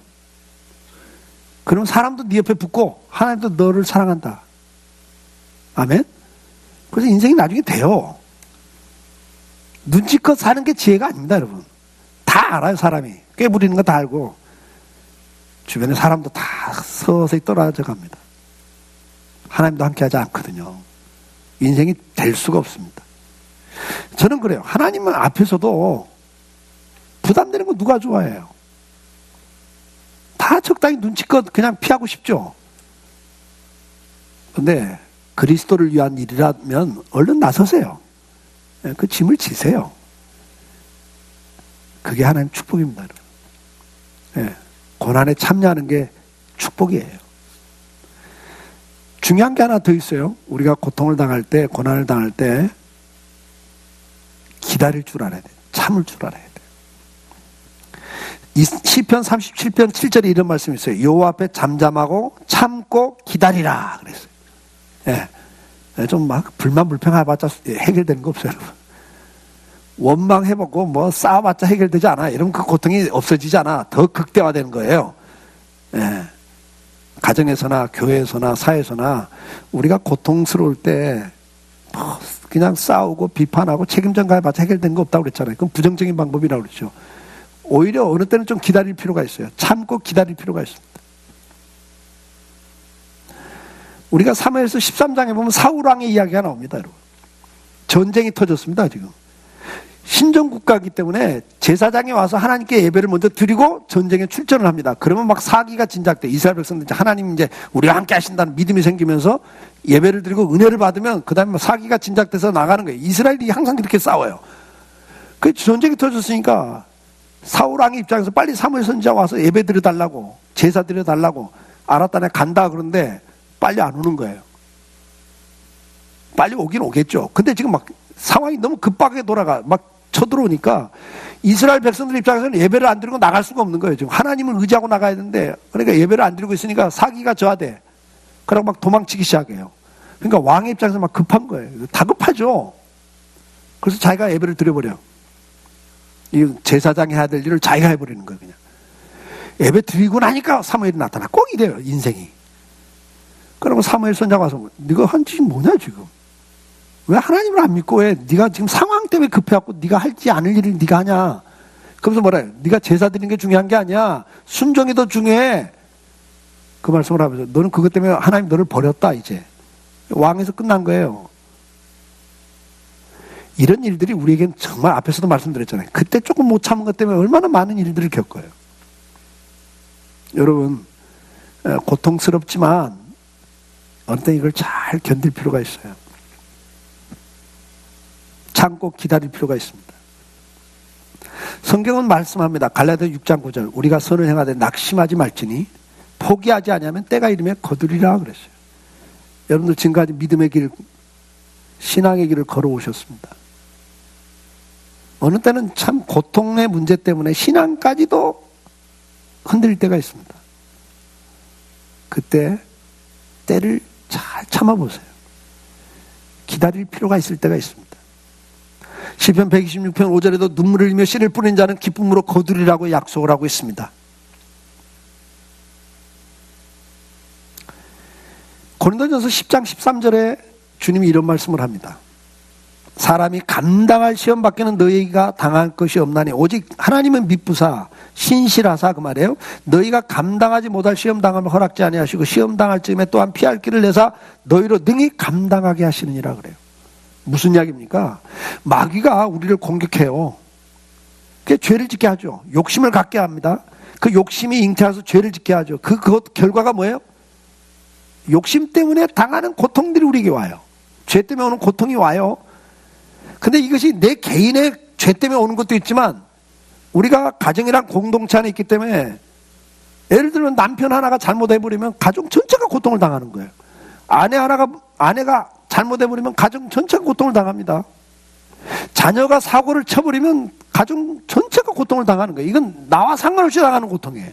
그럼 사람도 네 옆에 붙고 하나님도 너를 사랑한다. 아멘? 그래서 인생이 나중에 돼요. 눈치껏 사는 게 지혜가 아닙니다, 여러분. 다 알아요, 사람이. 꾀부리는 거 다 알고. 주변에 사람도 다 서서히 떨어져 갑니다. 하나님도 함께 하지 않거든요. 인생이 될 수가 없습니다. 저는 그래요. 하나님은 앞에서도 부담되는 거 누가 좋아해요? 다 적당히 눈치껏 그냥 피하고 싶죠. 근데 그리스도를 위한 일이라면 얼른 나서세요. 그 짐을 지세요. 그게 하나님 축복입니다. 고난에 참여하는 게 축복이에요. 중요한 게 하나 더 있어요. 우리가 고통을 당할 때, 고난을 당할 때 기다릴 줄 알아야 돼요. 참을 줄 알아야 돼요. 시편 37편 7절에 이런 말씀이 있어요. 여호와 앞에 잠잠하고 참고 기다리라 그랬어요. 좀 막 불만 불평해봤자 해결되는 거 없어요, 여러분. 원망해보고 뭐 싸워봤자 해결되지 않아. 이러면 그 고통이 없어지지 않아. 더 극대화되는 거예요. 가정에서나 교회에서나 사회에서나 우리가 고통스러울 때 그냥 싸우고 비판하고 책임전가해봤자 해결되는 거 없다고 그랬잖아요. 그건 부정적인 방법이라고 그랬죠. 오히려 어느 때는 좀 기다릴 필요가 있어요. 참고 기다릴 필요가 있습니다. 우리가 사무엘서 13장에 보면 사울왕의 이야기가 나옵니다, 여러분. 전쟁이 터졌습니다, 지금. 신정국가이기 때문에 제사장이 와서 하나님께 예배를 먼저 드리고 전쟁에 출전을 합니다. 그러면 막 사기가 진작돼. 이스라엘 백성들 하나님 이제 우리와 함께 하신다는 믿음이 생기면서 예배를 드리고 은혜를 받으면 그 다음에 사기가 진작돼서 나가는 거예요. 이스라엘이 항상 그렇게 싸워요. 그 전쟁이 터졌으니까 사울왕의 입장에서 빨리 사무엘 선지자 와서 예배 드려달라고, 제사 드려달라고, 알았다 내가 간다 그러는데 빨리 안 오는 거예요. 빨리 오긴 오겠죠. 근데 지금 막 상황이 너무 급하게 돌아가 막 쳐들어오니까 이스라엘 백성들 입장에서는 예배를 안 드리고 나갈 수가 없는 거예요. 지금 하나님을 의지하고 나가야 되는데 그러니까 예배를 안 드리고 있으니까 사기가 저하돼. 그러고 막 도망치기 시작해요. 그러니까 왕의 입장에서 막 급한 거예요. 다급하죠. 그래서 자기가 예배를 드려버려. 이 제사장이 해야 될 일을 자기가 해버리는 거예요. 그냥 예배 드리고 나니까 사무엘이 나타나. 꼭 이래요, 인생이. 그러면 사무엘 선자가 와서 네가 한 짓이 뭐냐 지금? 왜 하나님을 안 믿고 왜 네가 지금 상황 때문에 급해갖고 네가 할지 않을 일을 네가 하냐? 그러면서 뭐라 해요? 네가 제사 드리는 게 중요한 게 아니야. 순종이 더 중요해. 그 말씀을 하면서 너는 그것 때문에 하나님 너를 버렸다 이제. 왕에서 끝난 거예요. 이런 일들이 우리에겐 정말 앞에서도 말씀드렸잖아요. 그때 조금 못 참은 것 때문에 얼마나 많은 일들을 겪어요. 여러분, 고통스럽지만 어느 때 이걸 잘 견딜 필요가 있어요. 참고 기다릴 필요가 있습니다. 성경은 말씀합니다. 갈라디아 6장 9절 우리가 선을 행하되 낙심하지 말지니 포기하지 아니하면 때가 이르면 거두리라 그랬어요. 여러분들 지금까지 믿음의 길, 신앙의 길을 걸어오셨습니다. 어느 때는 참 고통의 문제 때문에 신앙까지도 흔들릴 때가 있습니다. 그때 때를 잘 참아보세요. 기다릴 필요가 있을 때가 있습니다. 시편 126편 5절에도 눈물을 흘리며 씨를 뿌린 자는 기쁨으로 거두리라고 약속을 하고 있습니다. 고린도전서 10장 13절에 주님이 이런 말씀을 합니다. 사람이 감당할 시험 밖에는 너희가 당할 것이 없나니 오직 하나님은 미쁘사 신실하사 그 말이에요. 너희가 감당하지 못할 시험 당함을 허락지 아니하시고 시험 당할 즈음에 또한 피할 길을 내사 너희로 능히 감당하게 하시느니라 그래요. 무슨 이야기입니까? 마귀가 우리를 공격해요. 그게 죄를 짓게 하죠. 욕심을 갖게 합니다. 그 욕심이 잉태해서 죄를 짓게 하죠. 그것 결과가 뭐예요? 욕심 때문에 당하는 고통들이 우리에게 와요. 죄 때문에 오는 고통이 와요. 근데 이것이 내 개인의 죄 때문에 오는 것도 있지만 우리가 가정이란 공동체 안에 있기 때문에 예를 들면 남편 하나가 잘못해버리면 가정 전체가 고통을 당하는 거예요. 아내가 잘못해버리면 가정 전체가 고통을 당합니다. 자녀가 사고를 쳐버리면 가정 전체가 고통을 당하는 거예요. 이건 나와 상관없이 당하는 고통이에요.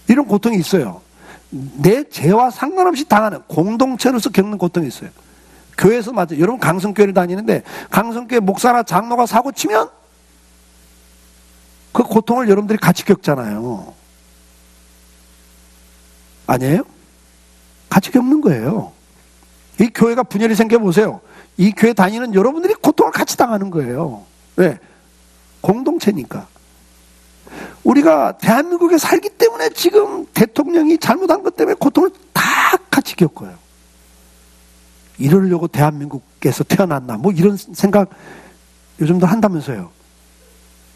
이런 고통이 있어요. 내 죄와 상관없이 당하는 공동체로서 겪는 고통이 있어요. 교회에서 맞아요. 여러분 강성교회를 다니는데 강성교회 목사나 장로가 사고 치면 그 고통을 여러분들이 같이 겪잖아요. 아니에요? 같이 겪는 거예요. 이 교회가 분열이 생겨보세요. 이 교회 다니는 여러분들이 고통을 같이 당하는 거예요. 왜? 공동체니까. 우리가 대한민국에 살기 때문에 지금 대통령이 잘못한 것 때문에 고통을 다 같이 겪어요. 이러려고 대한민국에서 태어났나 뭐 이런 생각 요즘도 한다면서요.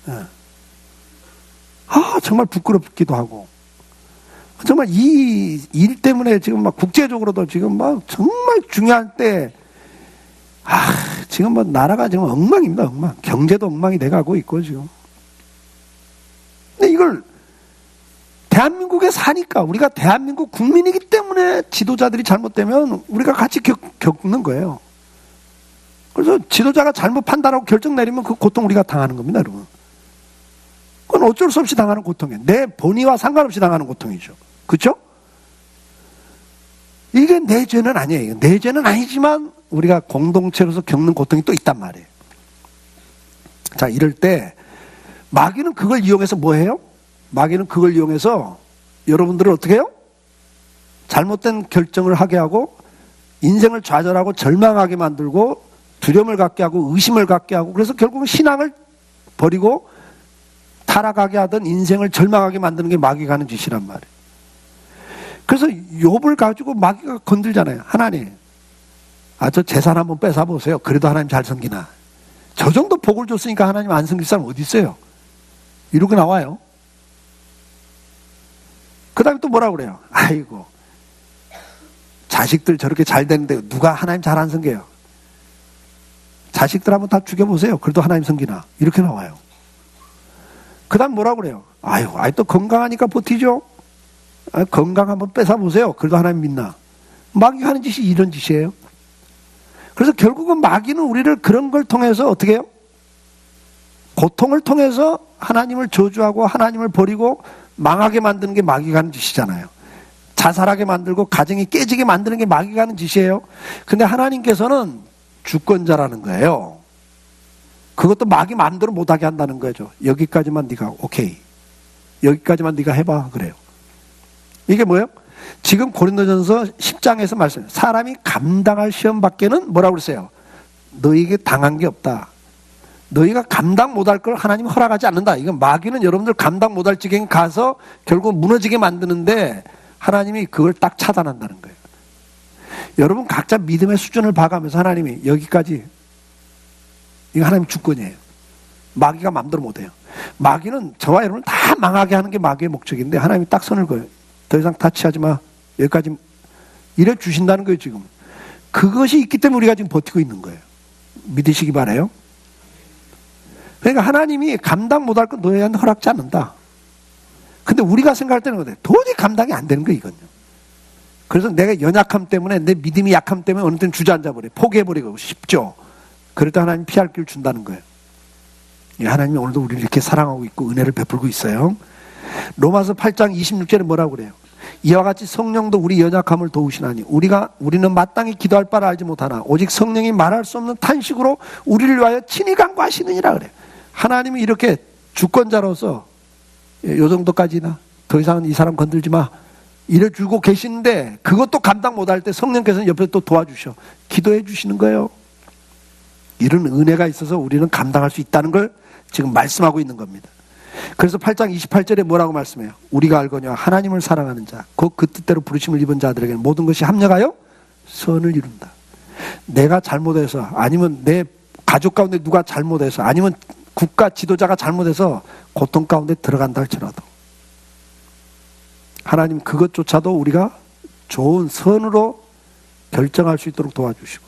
예. 정말 부끄럽기도 하고 정말 이 일 때문에 지금 막 국제적으로도 지금 막 정말 중요할 때 지금 뭐 나라가 지금 엉망입니다. 엉망. 경제도 엉망이 돼가고 있고 지금. 근데 이걸 대한민국에 사니까 우리가 대한민국 국민이기 때문에 지도자들이 잘못되면 우리가 같이 겪는 거예요. 그래서 지도자가 잘못 판단하고 결정 내리면 그 고통 우리가 당하는 겁니다, 여러분. 그건 어쩔 수 없이 당하는 고통이에요. 내 본의와 상관없이 당하는 고통이죠. 그렇죠? 이게 내 죄는 아니에요. 내 죄는 아니지만 우리가 공동체로서 겪는 고통이 또 있단 말이에요. 자, 이럴 때 마귀는 그걸 이용해서 뭐 해요? 마귀는 그걸 이용해서 여러분들을 어떻게 해요? 잘못된 결정을 하게 하고 인생을 좌절하고 절망하게 만들고 두려움을 갖게 하고 의심을 갖게 하고 그래서 결국은 신앙을 버리고 타락하게 하던 인생을 절망하게 만드는 게 마귀가 하는 짓이란 말이에요. 그래서 욥을 가지고 마귀가 건들잖아요. 하나님, 저 재산 한번 뺏어보세요. 그래도 하나님 잘 섬기나. 저 정도 복을 줬으니까 하나님 안 섬길 사람 어디 있어요? 이러고 나와요. 그 다음에 또 뭐라고 그래요? 아이고, 자식들 저렇게 잘 되는데 누가 하나님 잘 안 섬겨요? 자식들 한번 다 죽여보세요. 그래도 하나님 섬기나. 이렇게 나와요. 그 다음 뭐라고 그래요? 또 건강하니까 버티죠? 건강 한번 뺏어보세요. 그래도 하나님 믿나. 마귀가 하는 짓이 이런 짓이에요. 그래서 결국은 마귀는 우리를 그런 걸 통해서 어떻게 해요? 고통을 통해서 하나님을 저주하고 하나님을 버리고 망하게 만드는 게 마귀가 하는 짓이잖아요. 자살하게 만들고 가정이 깨지게 만드는 게 마귀가 하는 짓이에요. 근데 하나님께서는 주권자라는 거예요. 그것도 마귀 마음대로 못하게 한다는 거죠. 여기까지만 네가 오케이. 여기까지만 네가 해봐. 그래요. 이게 뭐예요? 지금 고린도전서 10장에서 말씀. 사람이 감당할 시험 밖에는 뭐라고 그랬어요? 너희에게 당한 게 없다. 너희가 감당 못할 걸 하나님이 허락하지 않는다. 이건 마귀는 여러분들 감당 못할 지경에 가서 결국 무너지게 만드는데 하나님이 그걸 딱 차단한다는 거예요. 여러분 각자 믿음의 수준을 봐가면서 하나님이 여기까지, 이거 하나님 주권이에요. 마귀가 마음대로 못해요. 마귀는 저와 여러분을 다 망하게 하는 게 마귀의 목적인데 하나님이 딱 선을 그어요. 더 이상 타치하지 마. 여기까지 이래 주신다는 거예요 지금. 그것이 있기 때문에 우리가 지금 버티고 있는 거예요. 믿으시기 바라요. 그러니까 하나님이 감당 못할 건 너희한테 허락지 않는다. 근데 우리가 생각할 때는 어때? 도저히 감당이 안 되는 거예요 이건요. 그래서 내가 연약함 때문에, 내 믿음이 약함 때문에 어느 때는 주저앉아버려, 포기해버리고 싶죠. 그럴 때 하나님 피할 길을 준다는 거예요. 하나님이 오늘도 우리를 이렇게 사랑하고 있고 은혜를 베풀고 있어요. 로마서 8장 26절에 뭐라고 그래요? 이와 같이 성령도 우리 연약함을 도우시나니 우리는 마땅히 기도할 바를 알지 못하나 오직 성령이 말할 수 없는 탄식으로 우리를 위하여 친히 간구하시느니라 그래요. 하나님이 이렇게 주권자로서 요 정도까지나 더 이상은 이 사람 건들지 마 이래 주고 계시는데, 그것도 감당 못할 때 성령께서는 옆에서 또 도와주셔, 기도해 주시는 거예요. 이런 은혜가 있어서 우리는 감당할 수 있다는 걸 지금 말씀하고 있는 겁니다. 그래서 8장 28절에 뭐라고 말씀해요? 우리가 알거니와 하나님을 사랑하는 자 곧 그 뜻대로 부르심을 입은 자들에게는 모든 것이 합력하여 선을 이룬다. 내가 잘못해서, 아니면 내 가족 가운데 누가 잘못해서, 아니면 국가 지도자가 잘못해서 고통 가운데 들어간다 할지라도 하나님 그것조차도 우리가 좋은 선으로 결정할 수 있도록 도와주시고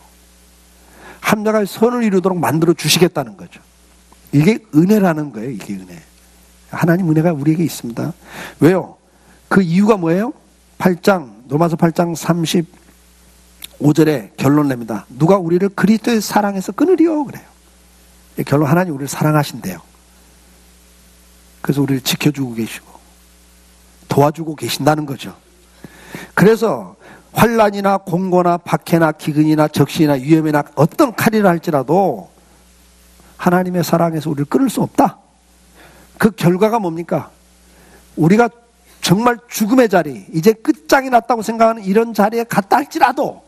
합력할 선을 이루도록 만들어 주시겠다는 거죠. 이게 은혜라는 거예요. 이게 은혜. 하나님 은혜가 우리에게 있습니다. 왜요? 그 이유가 뭐예요? 로마서 8장 35절에 결론 냅니다. 누가 우리를 그리스도의 사랑에서 끊으리요? 그래요. 결론, 하나님 우리를 사랑하신대요. 그래서 우리를 지켜주고 계시고 도와주고 계신다는 거죠. 그래서 환난이나 공고나 박해나 기근이나 적신이나 위험이나 어떤 칼이라 할지라도 하나님의 사랑에서 우리를 끊을 수 없다. 그 결과가 뭡니까? 우리가 정말 죽음의 자리, 이제 끝장이 났다고 생각하는 이런 자리에 갔다 할지라도,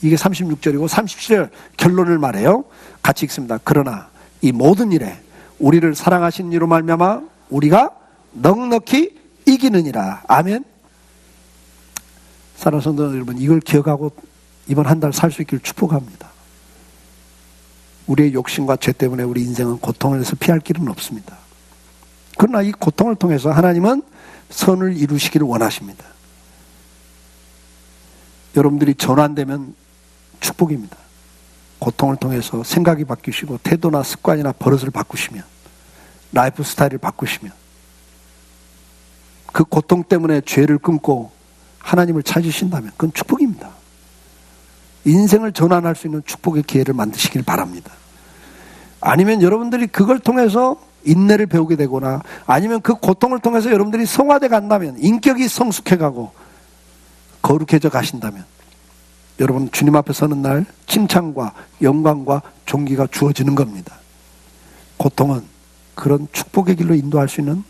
이게 36절이고 37절 결론을 말해요. 같이 읽습니다. 그러나 이 모든 일에 우리를 사랑하신 이로 말미암아 우리가 넉넉히 이기느니라. 아멘. 사랑하는 성도 여러분, 이걸 기억하고 이번 한 달 살 수 있기를 축복합니다. 우리의 욕심과 죄 때문에 우리 인생은 고통을 해서 피할 길은 없습니다. 그러나 이 고통을 통해서 하나님은 선을 이루시기를 원하십니다. 여러분들이 전환되면 축복입니다. 고통을 통해서 생각이 바뀌시고 태도나 습관이나 버릇을 바꾸시면, 라이프 스타일을 바꾸시면, 그 고통 때문에 죄를 끊고 하나님을 찾으신다면 그건 축복입니다. 인생을 전환할 수 있는 축복의 기회를 만드시길 바랍니다. 아니면 여러분들이 그걸 통해서 인내를 배우게 되거나, 아니면 그 고통을 통해서 여러분들이 성화돼 간다면, 인격이 성숙해가고 거룩해져 가신다면, 여러분 주님 앞에 서는 날 칭찬과 영광과 존귀가 주어지는 겁니다. 고통은 그런 축복의 길로 인도할 수 있는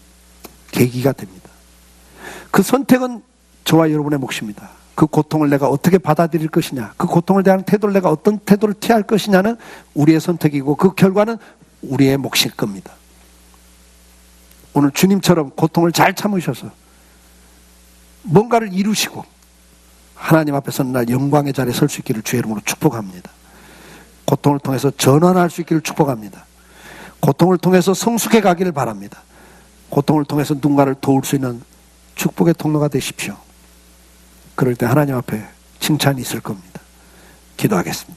계기가 됩니다. 그 선택은 저와 여러분의 몫입니다. 그 고통을 내가 어떻게 받아들일 것이냐, 그 고통을 대하는 태도를 내가 어떤 태도를 취할 것이냐는 우리의 선택이고 그 결과는 우리의 몫일 겁니다. 오늘 주님처럼 고통을 잘 참으셔서 뭔가를 이루시고 하나님 앞에 서는 날 영광의 자리에 설 수 있기를 주의 이름으로 축복합니다. 고통을 통해서 전환할 수 있기를 축복합니다. 고통을 통해서 성숙해 가기를 바랍니다. 고통을 통해서 누군가를 도울 수 있는 축복의 통로가 되십시오. 그럴 때 하나님 앞에 칭찬이 있을 겁니다. 기도하겠습니다.